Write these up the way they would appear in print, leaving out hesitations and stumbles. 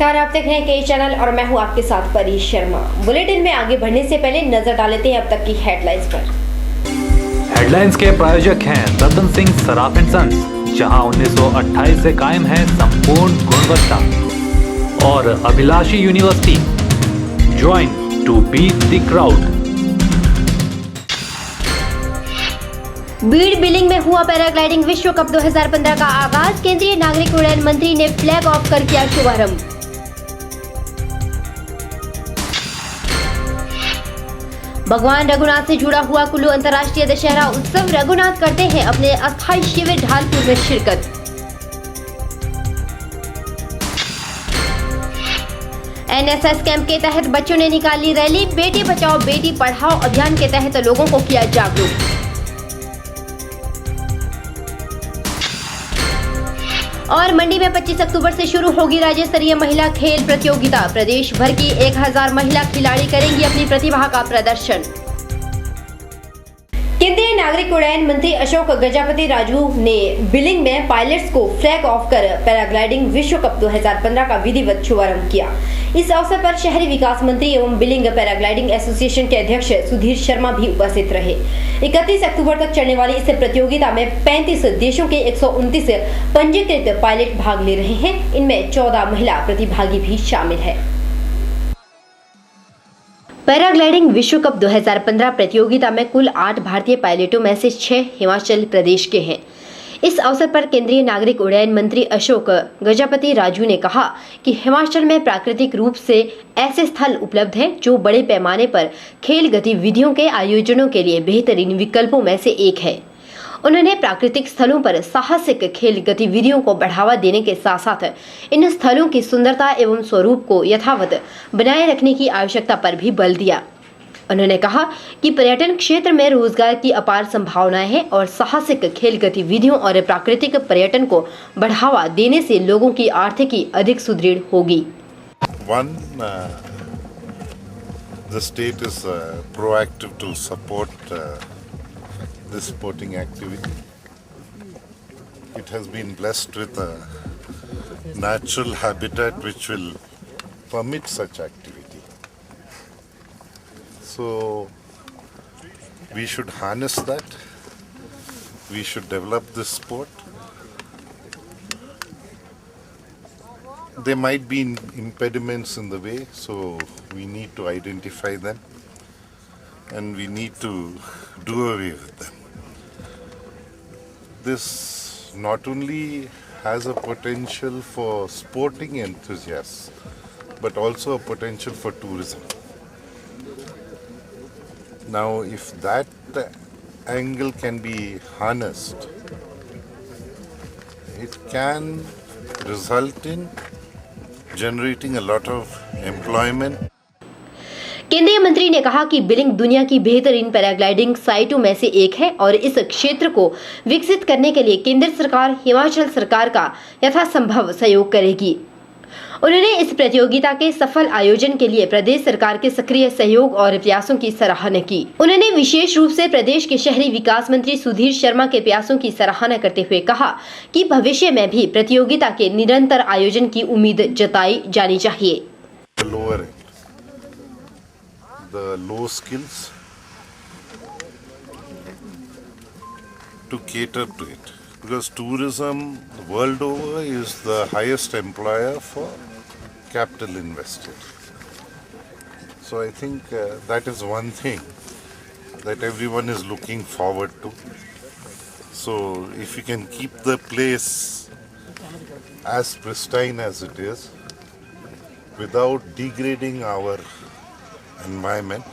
नमस्कार, आप देख रहे हैं के चैनल और मैं हूं आपके साथ परी शर्मा। बुलेटिन में आगे बढ़ने से पहले नजर डाल लेते हैं अब तक की हेडलाइंस पर। हेडलाइंस के प्रायोजक हैं रतन सिंह सराफ एंड सन्स, जहां 1928 से कायम है संपूर्ण गुणवत्ता, और Abhilashi university, join to beat the crowd. Bir Billing में हुआ पैराग्लाइडिंग विश्व कप 2015 का आगाज, केंद्रीय नागरिक उड्डयन मंत्री ने फ्लैग ऑफ कर किया शुभारंभ। भगवान रघुनाथ से जुड़ा हुआ कुल्लू अंतर्राष्ट्रीय दशहरा उत्सव, रघुनाथ करते हैं अपने अस्थायी शिविर ढालपुर में शिरकत। एनएसएस कैंप के तहत बच्चों ने निकाली रैली, बेटी बचाओ बेटी पढ़ाओ अभियान के तहत लोगों को किया जागरूक। और मंडी में 25 अक्टूबर से शुरू होगी राज्य स्तरीय महिला खेल प्रतियोगिता, प्रदेश भर की 1000 महिला खिलाड़ी करेंगी अपनी प्रतिभा का प्रदर्शन। केंद्रीय नागरिक उड्डयन मंत्री अशोक गजापति राजू ने बिलिंग में पायलट्स को फ्लैग ऑफ कर पैराग्लाइडिंग विश्व कप 2015 का विधिवत शुभारंभ किया। इस अवसर पर शहरी विकास मंत्री एवं बिलिंग पैराग्लाइडिंग एसोसिएशन के अध्यक्ष सुधीर शर्मा भी उपस्थित रहे। 31 अक्टूबर तक चलने वाली इस प्रतियोगिता में 35 देशों के 129 पंजीकृत पायलट भाग ले रहे हैं। इनमें 14 महिला प्रतिभागी भी शामिल है। पैराग्लाइडिंग विश्व कप 2015 प्रतियोगिता में कुल 8 भारतीय पायलटों में से 6 हिमाचल प्रदेश के हैं। इस अवसर पर केंद्रीय नागरिक उड्डयन मंत्री अशोक गजापति राजू ने कहा कि हिमाचल में प्राकृतिक रूप से ऐसे स्थल उपलब्ध हैं जो बड़े पैमाने पर खेल गतिविधियों के आयोजनों के लिए बेहतरीन विकल्पों में से एक है। उन्होंने प्राकृतिक स्थलों पर साहसिक खेल गतिविधियों को बढ़ावा देने के साथ साथ इन स्थलों की सुंदरता एवं स्वरूप को यथावत बनाए रखने की आवश्यकता पर भी बल दिया। उन्होंने कहा कि पर्यटन क्षेत्र में रोजगार की अपार संभावनाएं हैं और साहसिक खेल गतिविधियों और प्राकृतिक पर्यटन को बढ़ावा देने से लोगों की आर्थिकी अधिक सुदृढ़ होगी। The state is proactive to support this sporting activity. It has been blessed with a natural habitat which will permit such activity. So we should harness that. We should develop this sport. There might be impediments in the way, so we need to identify them and we need to do away with them. This not only has a potential for sporting enthusiasts, but also a potential for tourism. Now, if that angle can be harnessed, it can result in generating a lot of employment. केंद्रीय मंत्री ने कहा कि billing दुनिया की बेहतरीन paragliding साइटों में से एक है और इस क्षेत्र को विकसित करने के लिए केंद्र सरकार हिमाचल सरकार का यथासंभव सहयोग करेगी। उन्होंने इस प्रतियोगिता के सफल आयोजन के लिए प्रदेश सरकार के सक्रिय सहयोग और प्रयासों की सराहना की। उन्होंने विशेष रूप से प्रदेश के शहरी विकास मंत्री सुधीर शर्मा के प्रयासों की सराहना करते हुए कहा कि भविष्य में भी प्रतियोगिता के निरंतर आयोजन की उम्मीद जताई जानी चाहिए। The low skills to cater to it, because tourism world over is the highest employer for capital invested. So I think that is one thing that everyone is looking forward to. So if you can keep the place as pristine as it is without degrading our environment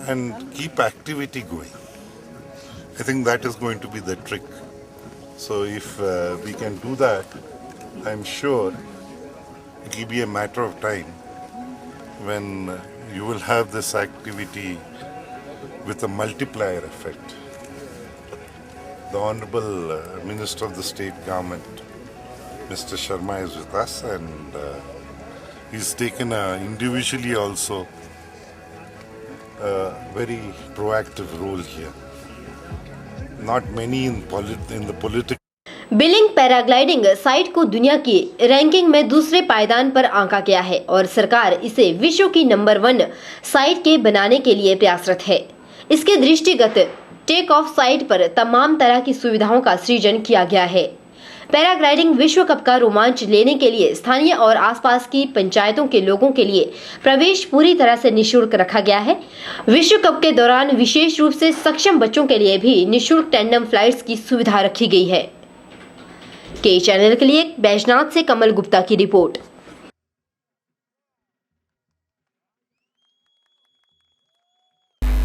and keep activity going, I think that is going to be the trick. So if we can do that, I'm sure it will be a matter of time when you will have this activity with a multiplier effect. The Honorable Minister of the State Government, Mr. Sharma, is with us, and he's taken individually also a very proactive role here. Not many in the political billing paragliding site को दुनिया की ranking में दूसरे पायदान पर आंका गया है और सरकार इसे विश्व की नंबर 1 साइट के बनाने के लिए प्रयासरत है। इसके दृष्टिगत टेक ऑफ साइट पर तमाम तरह की सुविधाओं का सृजन किया गया है। पैराग्लाइडिंग विश्व कप का रोमांच लेने के लिए स्थानीय और आसपास की पंचायतों के लोगों के लिए प्रवेश पूरी तरह से निःशुल्क रखा गया है। विश्व कप के दौरान विशेष रूप से सक्षम बच्चों के लिए भी निःशुल्क टैंडम फ्लाइट्स की सुविधा रखी गई है। के चैनल के लिए बैजनाथ से कमल गुप्ता की रिपोर्ट।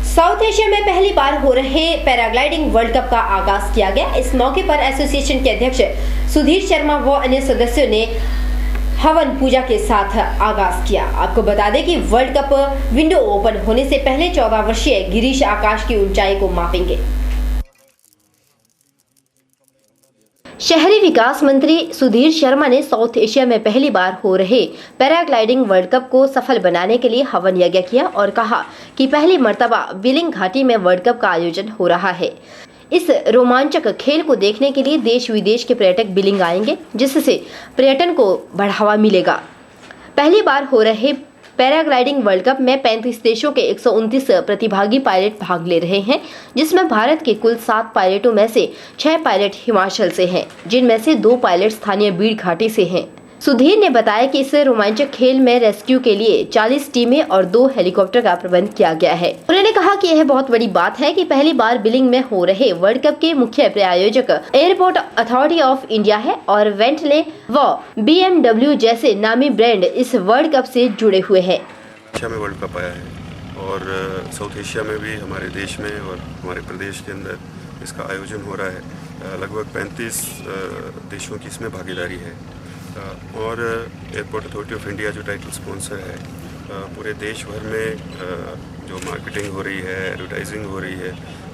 साउथ एशिया में पहली बार हो रहे पैराग्लाइडिंग वर्ल्ड कप का आगाज किया गया। इस मौके पर एसोसिएशन के अध्यक्ष सुधीर शर्मा व अन्य सदस्यों ने हवन पूजा के साथ आगाज किया। आपको बता दें कि वर्ल्ड कप विंडो ओपन होने से पहले 14 वर्षीय गिरीश आकाश की ऊंचाई को मापेंगे। शहरी विकास मंत्री सुधीर शर्मा ने साउथ एशिया में पहली बार हो रहे पैराग्लाइडिंग वर्ल्ड कप को सफल बनाने के लिए हवन यज्ञ किया और कहा कि पहली मर्तबा बिलिंग घाटी में वर्ल्ड कप का आयोजन हो रहा है। इस रोमांचक खेल को देखने के लिए देश विदेश के पर्यटक बिलिंग आएंगे, जिससे पर्यटन को बढ़ावा मिलेगा। पहली बार हो रहे पैराग्लाइडिंग वर्ल्ड कप में 35 देशों के 129 प्रतिभागी पायलट भाग ले रहे हैं, जिसमें भारत के कुल 7 पायलटों में से 6 पायलट हिमाचल से हैं, जिनमें से 2 पायलट स्थानीय बीड़ घाटी से हैं। सुधीर ने बताया कि इस रोमांचक खेल में रेस्क्यू के लिए 40 टीमें और 2 हेलीकॉप्टर का प्रबंध किया गया है। उन्होंने कहा कि यह बहुत बड़ी बात है कि पहली बार बिलिंग में हो रहे वर्ल्ड कप के मुख्य प्रायोजक एयरपोर्ट अथॉरिटी ऑफ इंडिया है और वेंटले व BMW जैसे नामी ब्रांड इस वर्ल्ड कप से जुड़े हुए हैं। एशिया में वर्ल्ड कप आया है और साउथ एशिया में भी हमारे देश में और हमारे प्रदेश के अंदर इसका आयोजन हो रहा है। लगभग 35 देशों की इसमें भागीदारी है और एयरपोर्ट अथॉरिटी ऑफ इंडिया जो टाइटल स्पॉन्सर है, पूरे देश भर में जो मार्केटिंग हो रही है, एडवर्टाइजिंग हो रही है,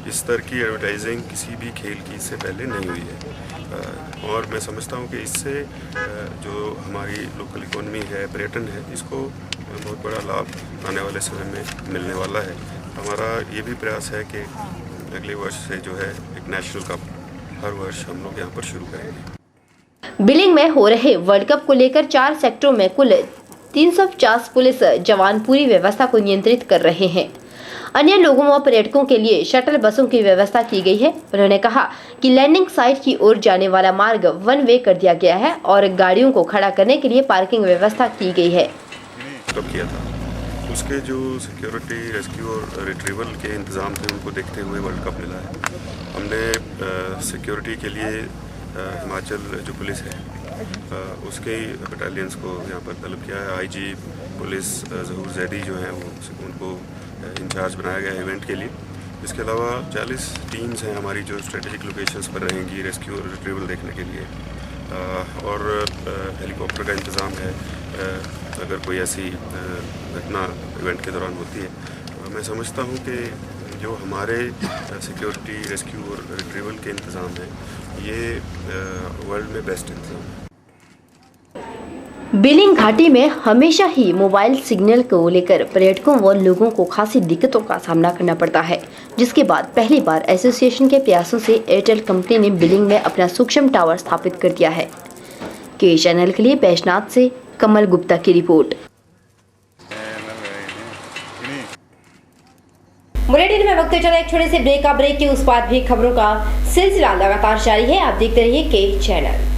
इस स्तर की एडवर्टाइजिंग किसी भी खेल की इससे पहले नहीं हुई है। और मैं समझता हूँ कि इससे जो हमारी लोकल इकोनॉमी है, पर्यटन है, इसको बहुत बड़ा लाभ आने वाले समय में मिलने वाला है। हमारा ये भी प्रयास है कि अगले वर्ष से जो है एक नेशनल कप हर वर्ष हम लोग यहाँ पर शुरू करेंगे। बिलिंग में हो रहे वर्ल्ड कप को लेकर 4 सेक्टरों में कुल 350 पुलिस जवान पूरी व्यवस्था को नियंत्रित कर रहे हैं। अन्य लोगों व पर्यटकों के लिए शटल बसों की व्यवस्था की गई है। उन्होंने कहा कि लैंडिंग साइट की ओर जाने वाला मार्ग 1 वे कर दिया गया है और गाड़ियों को खड़ा करने के लिए पार्किंग व्यवस्था की गई है। किया था उसके जो सिक्योरिटी, रेस्क्यू और रिट्रीवल के इंतज़ाम थे, उनको देखते हुए वर्ल्ड कप मिला है। हमने सिक्योरिटी के लिए हिमाचल जो पुलिस है उसके बटालियंस को यहाँ पर तलब किया है। IG पुलिस ज़हूर जैदी जो है वो उनको इंचार्ज बनाया गया है इवेंट के लिए। इसके अलावा 40 टीम्स हैं हमारी जो स्ट्रेटेजिक लोकेशंस पर रहेंगी रेस्क्यू और रिट्रीवल देखने के लिए, और हेलीकॉप्टर का इंतज़ाम है अगर कोई ऐसी घटना इवेंट के दौरान होती है। मैं समझता हूँ कि जो हमारे सिक्योरिटी, रेस्क्यू और रिट्रीवल के इंतज़ाम हैं, ये वर्ल्ड में बेस्ट इंतज़ाम है। बिलिंग घाटी में हमेशा ही मोबाइल सिग्नल को लेकर पर्यटकों व लोगों को खासी दिक्कतों का सामना करना पड़ता है, जिसके बाद पहली बार एसोसिएशन के प्रयासों से एयरटेल कंपनी ने बिलिंग में अपना सूक्ष्म टावर स्थापित कर दिया है। के चैनल के लिए बैजनाथ से कमल गुप्ता की रिपोर्ट। बुलेटिन में वक्त चला एक छोटे से ब्रेक का। ब्रेक के उस पार भी खबरों का सिलसिला लगातार जारी है। आप देखते रहिए के channel.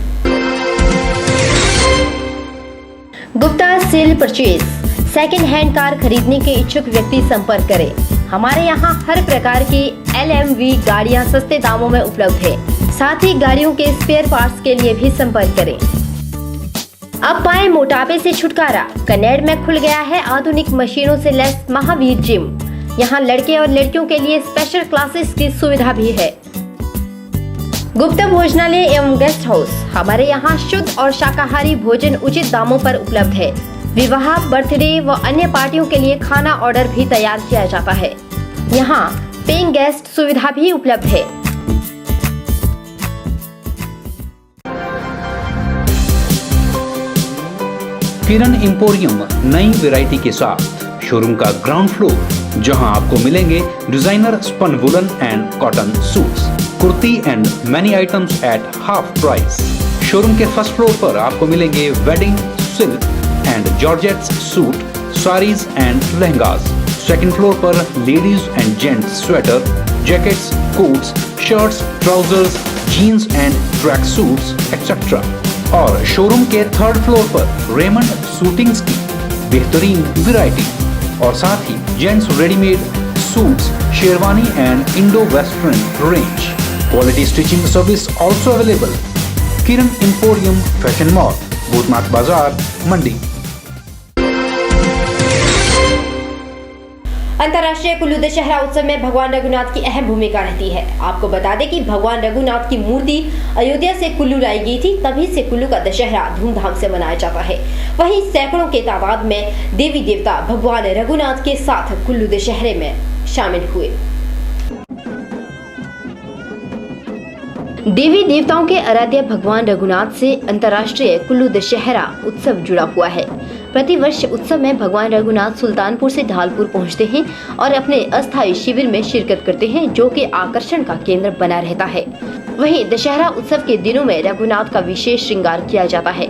Gupta cell purchase second hand car खरीदने के इच्छुक व्यक्ति संपर्क करें। हमारे यहाँ हर प्रकार की LMV गाड़ियाँ सस्ते दामों में उपलब्ध है। साथ ही गाड़ियों के स्पेयर पार्ट्स के लिए भी संपर्क करें। अब पाएं मोटापे से छुटकारा। कनेड़ में खुल गया है आधुनिक मशीनों से लैस महावीर जिम। यहाँ लड़के और लड़कियों के लिए स्पेशल क्लासेस की सुविधा भी है। गुप्ता भोजनालय एवं गेस्ट हाउस हमारे यहाँ शुद्ध और शाकाहारी भोजन उचित दामों पर उपलब्ध है। विवाह, बर्थडे व अन्य पार्टियों के लिए खाना ऑर्डर भी तैयार किया जाता है। यहाँ पेइंग गेस्ट सुविधा भी उपलब्ध है। किरण एम्पोरियम नई वैरायटी के साथ शोरूम का ग्राउंड फ्लोर, जहां आपको मिलेंगे designer spun woollen and cotton suits, kurti and many items at half price. Showroom के फर्स्ट फ्लोर पर आपको मिलेंगे wedding silk and georgettes suit, saris and lehengas. Second floor पर ladies and gents sweater, jackets, coats, shirts, trousers, jeans and track suits etcetera. और showroom के third floor पर Raymond suitings की बेहतरीन वैरायटी और साथ ही gents readymade suits, sherwani and Indo western range. Quality stitching service also available. Kiran emporium fashion mall, Bhutnath Bazaar, Mandi. अंतर्राष्ट्रीय कुल्लू दशहरा उत्सव में भगवान रघुनाथ की अहम भूमिका रहती है। आपको बता दें कि भगवान रघुनाथ की मूर्ति अयोध्या से कुल्लू लाई गई थी, तभी से कुल्लू का दशहरा धूमधाम से मनाया जाता है। वहीं सैकड़ों के तादाद में देवी देवता भगवान रघुनाथ के साथ कुल्लू दशहरे में शामिल हुए। देवी देवताओं के आराध्य भगवान रघुनाथ से अंतर्राष्ट्रीय कुल्लू दशहरा उत्सव जुड़ा हुआ है। प्रतिवर्ष उत्सव में भगवान रघुनाथ सुल्तानपुर से ढालपुर पहुंचते हैं और अपने अस्थायी शिविर में शिरकत करते हैं, जो कि आकर्षण का केंद्र बना रहता है। वहीं दशहरा उत्सव के दिनों में रघुनाथ का विशेष श्रृंगार किया जाता है।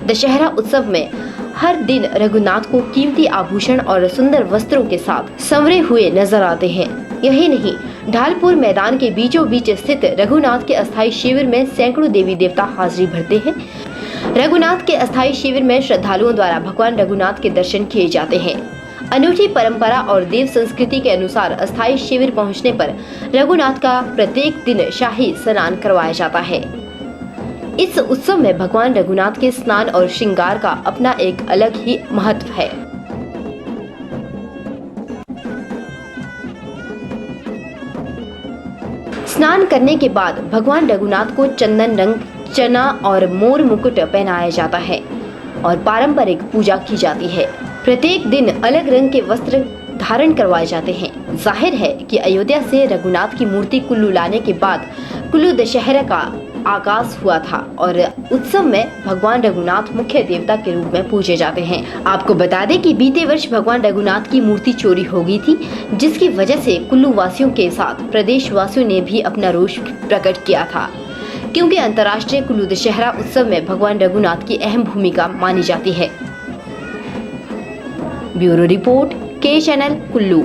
दशहरा उत्सव में हर दिन रघुनाथ को कीमती आभूषण और सुंदर वस्त्रों के साथ संवरे हुए नजर आते हैं। यही नहीं, ढालपुर मैदान के बीचों बीच स्थित रघुनाथ के अस्थायी शिविर में सैकड़ों देवी देवता हाजिरी भरते हैं। रघुनाथ के अस्थायी शिविर में श्रद्धालुओं द्वारा भगवान रघुनाथ के दर्शन किए जाते हैं। अनूठी परंपरा और देव संस्कृति के अनुसार अस्थायी शिविर पहुंचने पर रघुनाथ का प्रत्येक दिन शाही स्नान करवाया जाता है। इस उत्सव में भगवान रघुनाथ के स्नान और श्रृंगार का अपना एक अलग ही महत्व है। स्नान करने के बाद भगवान रघुनाथ को चंदन रंग, चना और मोर मुकुट पहनाया जाता है और पारंपरिक पूजा की जाती है। प्रत्येक दिन अलग रंग के वस्त्र धारण करवाए जाते हैं। जाहिर है कि अयोध्या से रघुनाथ की मूर्ति कुल्लू लाने के बाद कुल्लू दशहरा का आगाज हुआ था और उत्सव में भगवान रघुनाथ मुख्य देवता के रूप में पूजे जाते हैं। आपको बता दें कि बीते वर्ष भगवान रघुनाथ की मूर्ति चोरी हो गई थी, जिसकी वजह से कुल्लू वासियों के साथ प्रदेश वासियों ने भी अपना रोष प्रकट किया था, क्योंकि अंतर्राष्ट्रीय कुल्लू दशहरा उत्सव में भगवान रघुनाथ की अहम भूमिका मानी जाती है। ब्यूरो रिपोर्ट, के चैनल, कुल्लू।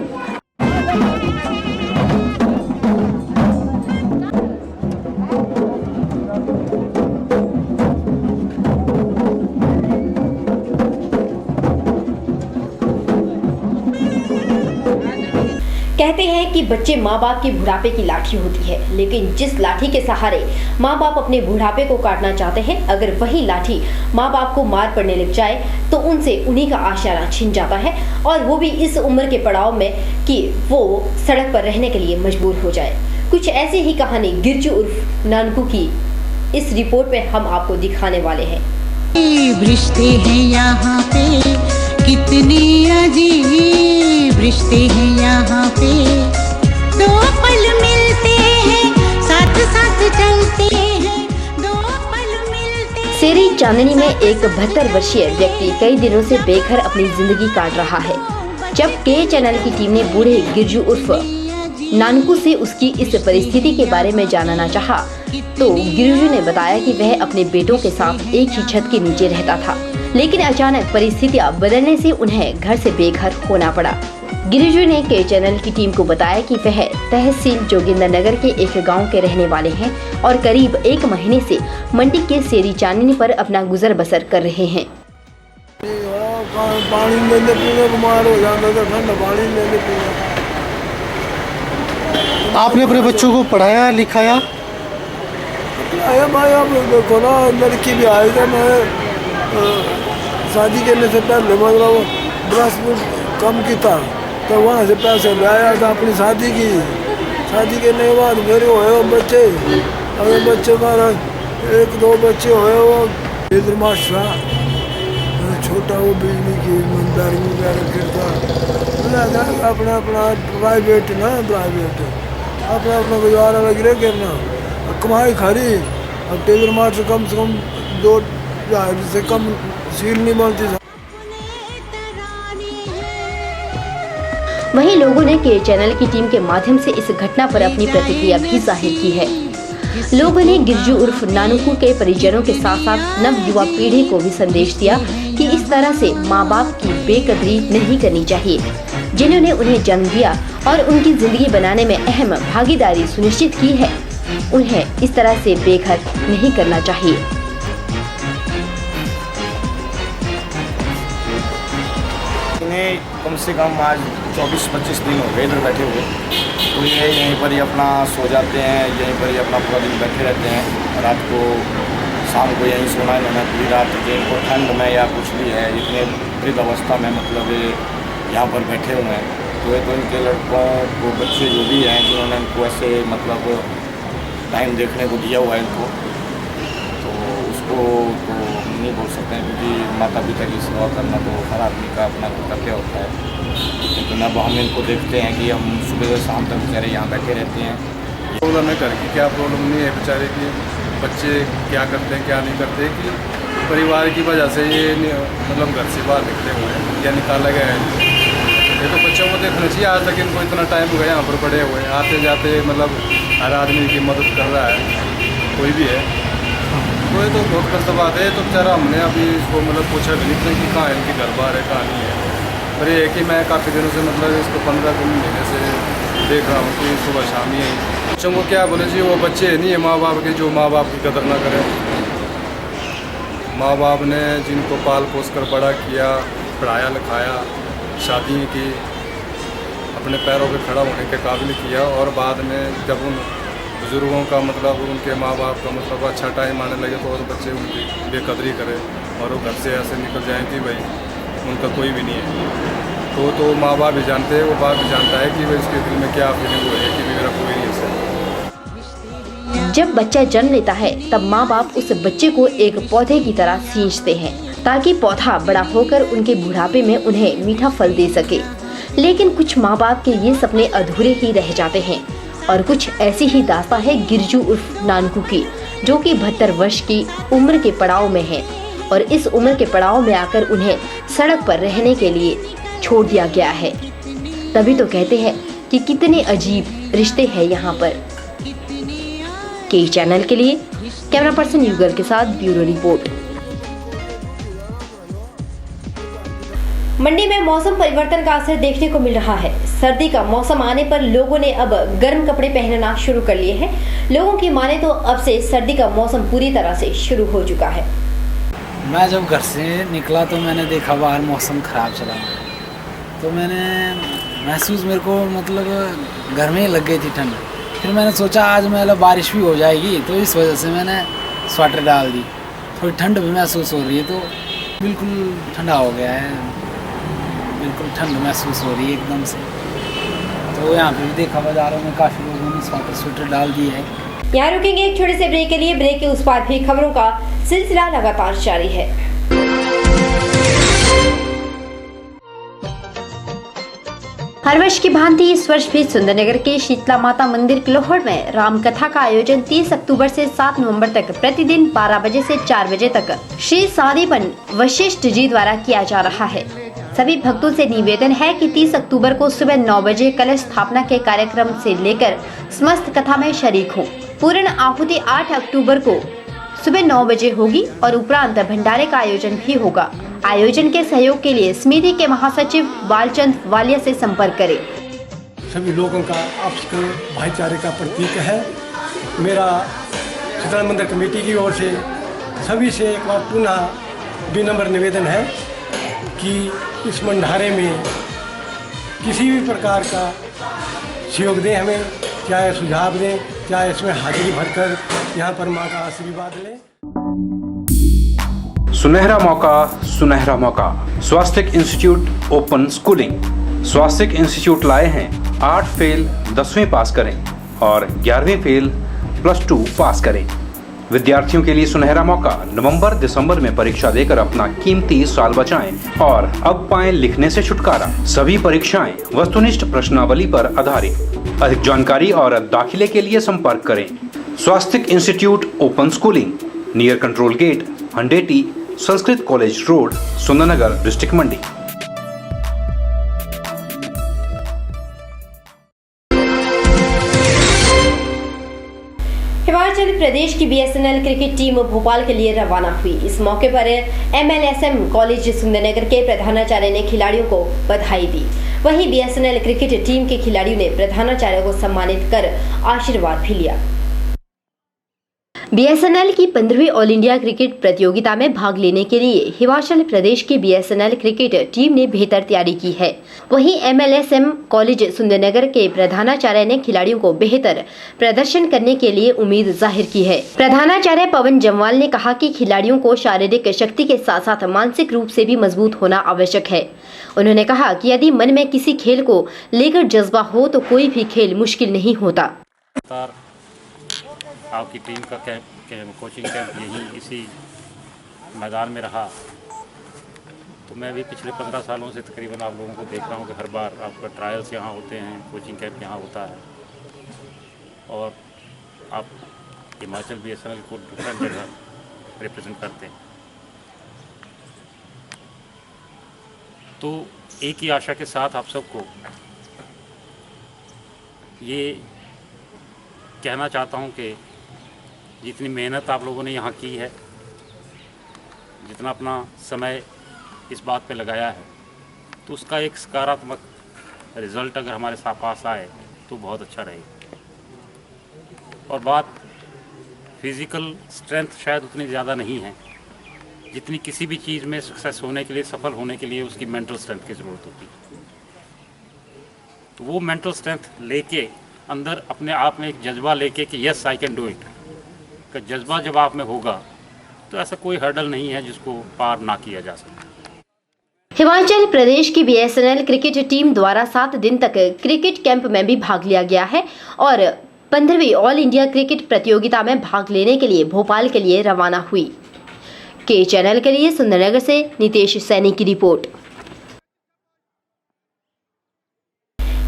कहते हैं कि बच्चे माँ बाप की बुढ़ापे की लाठी होती है, लेकिन जिस लाठी के सहारे माँ बाप अपने बुढ़ापे को काटना चाहते हैं, अगर वही लाठी माँ बाप को मार पड़ने लग जाए तो उनसे उन्हीं का आशियाना छिन जाता है, और वो भी इस उम्र के पड़ाव में कि वो सड़क पर रहने के लिए मजबूर हो जाए। कुछ ऐसी ही कहानी गिरजू उर्फ नानकू की इस रिपोर्ट में हम आपको दिखाने वाले हैं। रिश्ते हैं यहाँ पे कितनी अजीब रिश्ते हैं यहाँ पे, दो पल मिलते हैं साथ साथ चलते हैं, दो पल मिलते हैं। सेरी चांदनी में एक 72 वर्षीय व्यक्ति कई दिनों से बेघर अपनी जिंदगी काट रहा है। जब के चैनल की टीम ने बूढ़े गिरजू उर्फ नानकू से उसकी इस परिस्थिति के बारे में जानना चाहा, तो गिरजू ने बताया कि वह अपने बेटों के साथ एक ही छत के नीचे रहता था, लेकिन अचानक परिस्थितियां बदलने से उन्हें घर से बेघर होना पड़ा। गिरजू ने के चैनल की टीम को बताया कि वह तहसील जोगिंदरनगर के एक गांव के रहने वाले हैं और करीब 1 महीने से मंडी के सेरी चांदनी पर अपना गुजर बसर कर रहे हैं। पानी लेने पीने बीमार हो जाता था, ठंडा पानी लेने पीने। आपने अपने बच्चों को पढ़ाया लिखाया? आया भाई, अब देखो ना, लड़की भी आई था, मैं शादी करने से पहले मतलब ब्रश कम की था, तो वहाँ से पैसे लाया था, अपनी शादी की। शादी करने के बाद मेरे हुए बच्चे, अगर बच्चे का 1-2 बच्चे हुए, वो इधर मास्टर छोटा, वो बिजली की ईमानदारी वगैरह करता, अपना प्राइवेट ना, अपना गुजारा वगैरह करना, कमाई खरी। अब टेलर मार से कम 2,000 से कम सील नहीं बनती। वहीं लोगों ने के चैनल की टीम के माध्यम से इस घटना पर अपनी प्रतिक्रिया भी जाहिर की है। लोगों ने गिरजू उर्फ नानकू के परिजनों के साथ साथ नव युवा पीढ़ी को भी संदेश दिया कि इस तरह से माँ बाप की बेकदरी नहीं करनी चाहिए, जिन्होंने उन्हें जन्म दिया और उनकी जिंदगी बनाने में अहम भागीदारी सुनिश्चित की है, उन्हें इस तरह से बेघर नहीं करना चाहिए। इन्हें कम से कम आज 24-25 दिन हो गए इधर बैठे हुए, तो ये यहीं पर ही अपना सो जाते हैं, यहीं पर ही अपना पूरा दिन बैठे रहते हैं। रात को शाम को यहीं सोना है, उन्होंने पूरी रात जिनको ठंड में या कुछ भी है इतने वृद्ध अवस्था में मतलब ये यहाँ पर बैठे हुए हैं। तो ये तो इनके लड़कों को बच्चे जो भी हैं जिन्होंने इनको ऐसे मतलब टाइम देखने को दिया हुआ है इनको, तो उसको तो हम नहीं बोल सकते हैं, क्योंकि माता पिता की सेवा करना तो हर आदमी का अपना कर्तव्य होता है। लेकिन अब हम इनको देखते हैं कि हम सुबह से शाम तक बेचारे यहाँ बैठे रहते हैं। प्रॉब्लम है, घर की क्या प्रॉब्लम नहीं है, बेचारे की बच्चे क्या करते हैं क्या नहीं करते, कि परिवार की वजह से ये मतलब घर से बाहर निकले हुए हैं या निकाला गया है। ये तो बच्चों को देखना चाहिए, आज तक इनको इतना टाइम हो गया यहाँ पर पड़े हुए, आते जाते मतलब हर आदमी की मदद कर रहा है कोई भी है, तो ये तो बहुत गलत बात है। तो बेचारा हमने अभी इसको मतलब पूछा भी नहीं कि कहाँ है इनकी घर बार है कहाँ नहीं है, पर ये है कि मैं काफ़ी दिनों से मतलब इसको 15 दिन महीने से देख रहा हूँ कि सुबह शाम ही बच्चों को क्या बोले जी, वो बच्चे नहीं है माँ बाप के जो माँ बाप की कदर ना करें। माँ बाप ने जिनको पाल पोस कर बड़ा किया, पढ़ाया लिखाया, शादी की, अपने पैरों पे खड़ा होने के काबिल किया, और बाद में जब उन बुज़ुर्गों का मतलब उनके माँ बाप का मतलब अच्छा टाइम आने लगे तो और बच्चे उनकी बेकदरी करें और वो घर से ऐसे निकल जाएँ कि भाई उनका कोई भी नहीं है। तो माँ बाप भी जानते हैं, वो बाप भी जानता है कि भाई उसके दिल में क्या फीलिंग हो रही है कि मेरा कोई नहीं है। जब बच्चा जन्म लेता है तब माँ बाप उस बच्चे को एक पौधे की तरह सींचते हैं ताकि पौधा बड़ा होकर उनके बुढ़ापे में उन्हें मीठा फल दे सके। लेकिन कुछ माँ बाप के ये सपने अधूरे ही रह जाते हैं और कुछ ऐसी ही दास्तां है गिरजू उर्फ नानकू की, जो कि 72 वर्ष की उम्र के पड़ाव में है और इस उम्र के पड़ाव में आकर उन्हें सड़क पर रहने के लिए छोड़ दिया गया है। तभी तो कहते हैं कि कितने अजीब रिश्ते हैं यहाँ पर। के चैनल के लिए कैमरा पर्सन युगल के साथ ब्यूरो रिपोर्ट। मंडी में मौसम परिवर्तन का असर देखने को मिल रहा है। सर्दी का मौसम आने पर लोगों ने अब गर्म कपड़े पहनना शुरू कर लिए हैं। लोगों की माने तो अब से सर्दी का मौसम पूरी तरह से शुरू हो चुका है। मैं जब घर से निकला तो मैंने देखा बाहर मौसम ख़राब चला, तो मैंने महसूस मेरे को मतलब घर में ही लग गई थी ठंड। फिर मैंने सोचा आज मतलब बारिश भी हो जाएगी, तो इस वजह से मैंने स्वेटर डाल दी। थोड़ी ठंड भी महसूस हो रही है, तो बिल्कुल ठंडा हो गया है, बिल्कुल ठंड महसूस हो रही है एकदम से। तो यहाँ पे भी देखा बाजारों में काफ़ी लोगों ने स्वेटर डाल दिए है। यहाँ रुकेंगे एक छोटे से ब्रेक के लिए। ब्रेक के उस पार भी खबरों का सिलसिला लगातार जारी है। हर वर्ष की भांति इस वर्ष भी सुंदरनगर के शीतला माता मंदिर किलोहड़ में राम कथा का आयोजन 30 अक्टूबर से 7 नवंबर तक प्रतिदिन 12 बजे से 4 बजे तक श्री सादीपन वशिष्ठ जी द्वारा किया जा रहा है। सभी भक्तों से निवेदन है कि 30 अक्टूबर को सुबह 9 बजे कलश स्थापना के कार्यक्रम से लेकर समस्त कथा में शरीक हो। पूर्ण आहुति 8 अक्टूबर को सुबह 9 बजे होगी और उपरांत भंडारे का आयोजन भी होगा। आयोजन के सहयोग के लिए समिति के महासचिव बालचंद वालिया से संपर्क करें। सभी लोगों का आपस के भाईचारे का प्रतीक है। मेरा शीतला मंदिर कमेटी की ओर से सभी से एक बार पुनः विनम्र निवेदन है कि इस भंडारे में किसी भी प्रकार का सहयोग दें, हमें चाहे सुझाव दें, चाहे इसमें हाजिरी भरकर यहाँ पर माँ का आशीर्वाद लें। सुनहरा मौका स्वास्तिक इंस्टीट्यूट ओपन स्कूलिंग। स्वास्तिक इंस्टीट्यूट लाए हैं 8 फेल 10वीं पास करें और 11वीं फेल +2 पास करें। विद्यार्थियों के लिए सुनहरा मौका। नवंबर दिसंबर में परीक्षा देकर अपना कीमती साल बचाएं और अब पाएं लिखने से छुटकारा। सभी परीक्षाएं वस्तुनिष्ठ प्रश्नावली पर आधारित। अधिक जानकारी और दाखिले के लिए संपर्क करें। Swastik institute open schooling, near control gate, Handeti, Sanskrit college road, Sundernagar, district Mandi. Himachal Pradesh की बीएसएनएल क्रिकेट टीम भोपाल के लिए रवाना हुई। इस मौके पर MLSM कॉलेज सुंदरनगर के प्रधानाचार्य ने खिलाड़ियों को बधाई दी। वहीं बीएसएनएल क्रिकेट टीम के खिलाड़ियों ने प्रधानाचार्य को सम्मानित कर आशीर्वाद भी लिया। बीएसएनएल की 15वीं ऑल इंडिया क्रिकेट प्रतियोगिता में भाग लेने के लिए हिमाचल प्रदेश की बीएसएनएल क्रिकेट टीम ने बेहतर तैयारी की है। वहीं MLSM कॉलेज सुंदरनगर के प्रधानाचार्य ने खिलाड़ियों को बेहतर प्रदर्शन करने के लिए उम्मीद जाहिर की है। प्रधानाचार्य पवन जम्वाल ने कहा कि खिलाड़ियों को शारीरिक शक्ति के साथ साथ मानसिक रूप से भी मजबूत होना आवश्यक है। उन्होंने कहा कि यदि मन में किसी खेल को लेकर जज्बा हो तो कोई भी खेल मुश्किल नहीं होता। आपकी टीम का कोचिंग कैंप यहीं इसी मैदान में रहा, तो मैं भी पिछले 15 सालों से तकरीबन आप लोगों को देख रहा हूँ कि हर बार आपका ट्रायल्स यहाँ होते हैं, कोचिंग कैंप यहाँ होता है और आप हिमाचल BSNL को डिफरेंट जगह रिप्रेजेंट करते हैं। तो एक ही आशा के साथ आप सबको ये कहना चाहता हूँ कि जितनी मेहनत आप लोगों ने यहाँ की है, जितना अपना समय इस बात पे लगाया है, तो उसका एक सकारात्मक रिज़ल्ट अगर हमारे साथ पास आए तो बहुत अच्छा रहेगा। और बात फिज़िकल स्ट्रेंथ शायद उतनी ज़्यादा नहीं है जितनी किसी भी चीज़ में सक्सेस होने के लिए, सफल होने के लिए उसकी मेंटल स्ट्रेंथ की ज़रूरत होती है। तो वो मेंटल स्ट्रेंथ लेके अंदर अपने आप में एक जज्बा लेके कि yes I can do it का जज्बा जब आप में होगा तो ऐसा कोई हर्डल नहीं है जिसको पार ना किया जा सके। हिमाचल प्रदेश की बीएसएनएल क्रिकेट टीम द्वारा 7 दिन तक क्रिकेट कैंप में भी भाग लिया गया है और 15वीं ऑल इंडिया क्रिकेट प्रतियोगिता में भाग लेने के लिए भोपाल के लिए रवाना हुई। के चैनल के लिए सुंदरनगर से नितेश सैनी की रिपोर्ट।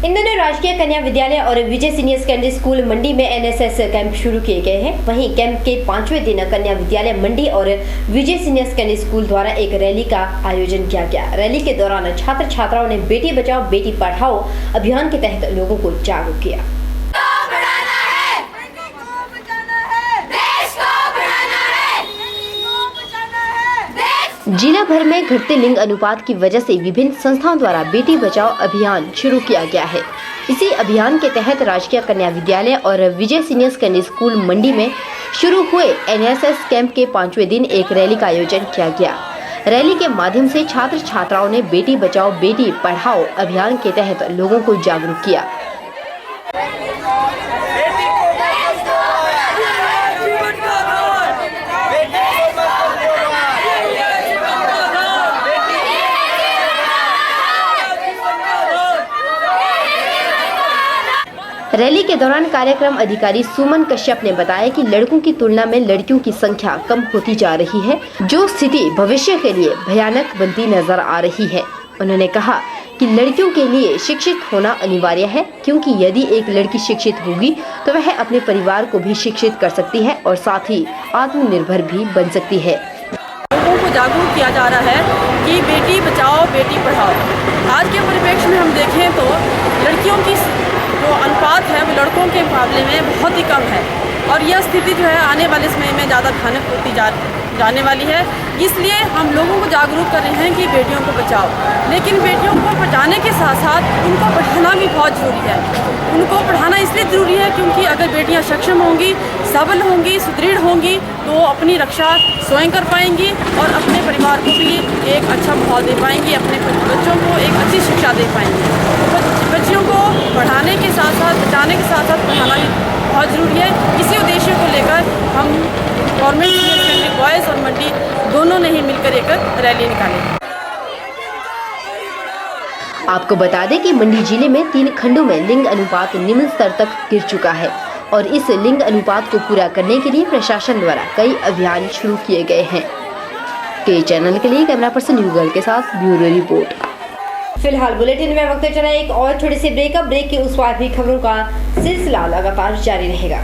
इन दिनों राजकीय कन्या विद्यालय और विजय सीनियर सेकेंडरी स्कूल मंडी में NSS कैंप शुरू किए गए हैं। वहीं कैंप के 5वें दिन कन्या विद्यालय मंडी और विजय सीनियर सेकेंडरी स्कूल द्वारा एक रैली का आयोजन किया गया। रैली के दौरान छात्र छात्राओं ने बेटी बचाओ बेटी पढ़ाओ अभियान के तहत लोगों को जागरूक किया। जिला भर में घटते लिंग अनुपात की वजह से विभिन्न संस्थाओं द्वारा बेटी बचाओ अभियान शुरू किया गया है। इसी अभियान के तहत राजकीय कन्या विद्यालय और विजय सीनियर सेकेंडरी स्कूल मंडी में शुरू हुए NSS कैंप के 5वें दिन एक रैली का आयोजन किया गया। रैली के माध्यम से छात्र छात्राओं ने बेटी बचाओ बेटी पढ़ाओ अभियान के तहत लोगों को जागरूक किया। रैली के दौरान कार्यक्रम अधिकारी सुमन कश्यप ने बताया कि लड़कों की तुलना में लड़कियों की संख्या कम होती जा रही है, जो स्थिति भविष्य के लिए भयानक बनती नजर आ रही है। उन्होंने कहा कि लड़कियों के लिए शिक्षित होना अनिवार्य है, क्योंकि यदि एक लड़की शिक्षित होगी तो वह अपने परिवार को भी शिक्षित कर सकती है और साथ ही आत्मनिर्भर भी बन सकती है। लोगों को जागरूक किया जा रहा है कि बेटी बचाओ बेटी पढ़ाओ। आज के परिप्रेक्ष्य में हम देखें तो लड़कियों की जो अनुपात है वो लड़कों के मुकाबले में बहुत ही कम है और यह स्थिति जो है आने वाले समय में ज़्यादा भयानक होती जाने वाली है। इसलिए हम लोगों को जागरूक कर रहे हैं कि बेटियों को बचाओ, लेकिन बेटियों को बचाने के साथ साथ उनको पढ़ाना भी बहुत ज़रूरी है। उनको पढ़ाना इसलिए ज़रूरी है क्योंकि अगर बेटियां सक्षम होंगी, सबल होंगी, सुदृढ़ होंगी तो अपनी रक्षा स्वयं कर पाएंगी और अपने परिवार को भी एक अच्छा माहौल दे पाएंगी, अपने बच्चों को एक अच्छी शिक्षा दे पाएंगी। बच्चियों को पढ़ाने के साथ साथ बचाने के साथ साथ पढ़ाना भी बहुत ज़रूरी है। इसी उद्देश्य को लेकर हम गवर्नमेंट सीनियर सेकेंडरी बॉयज़ और मंडी दोनों ने ही मिलकर एक रैली निकाली। आपको बता दें कि मंडी जिले में 3 खंडों में लिंग अनुपात निम्न स्तर तक गिर चुका है और इस लिंग अनुपात को पूरा करने के लिए प्रशासन द्वारा कई अभियान शुरू किए गए हैं। के चैनल के लिए कैमरा पर्सन युगल के साथ ब्यूरो रिपोर्ट। फिलहाल बुलेटिन में वक्त चला एक और छोटे से ब्रेक के उस पार भी खबरों का सिलसिला लगातार जारी रहेगा।